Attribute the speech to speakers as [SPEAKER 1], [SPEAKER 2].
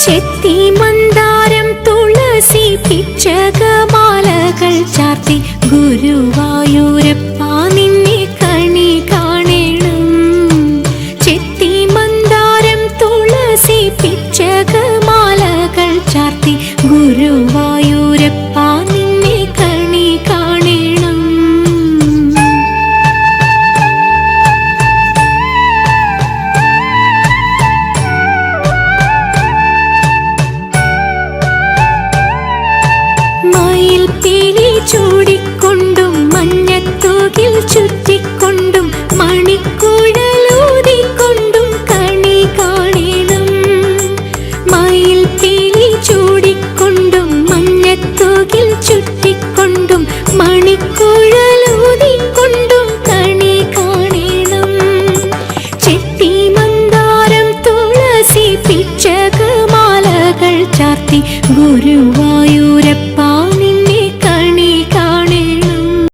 [SPEAKER 1] ചെത്തി മന്ദാരം തുളസി പിച്ചകമാലകൾ ചാർത്തി ഗുരുവായൂരപ്പ നിന്നെ കണി കാണണം. ചെത്തി മന്ദാരം തുളസി പിച്ചകമാലകൾ ചാർത്തി ഗുരുവായൂരപ്പ നിന്നെ കണി കാണണം. മയിൽ പീലി ചൂടിക്കൊണ്ടും മഞ്ഞത്തൂകിൽ ചുറ്റിക്കൊണ്ടും മണിക്കുഴലൂതിക്കൊണ്ടും കണി കാണണം. മയിൽ പീലി ചൂടിക്കൊണ്ടും മഞ്ഞത്തൂകിൽ ചുറ്റിക്കൊണ്ടും മണിക്കുഴലൂതിക്കൊണ്ടും കണി കാണണം. ചെത്തി മന്ദാരം തുളസി പിച്ചകമാലകൾ ചാർത്തി ഗുരുവായൂർ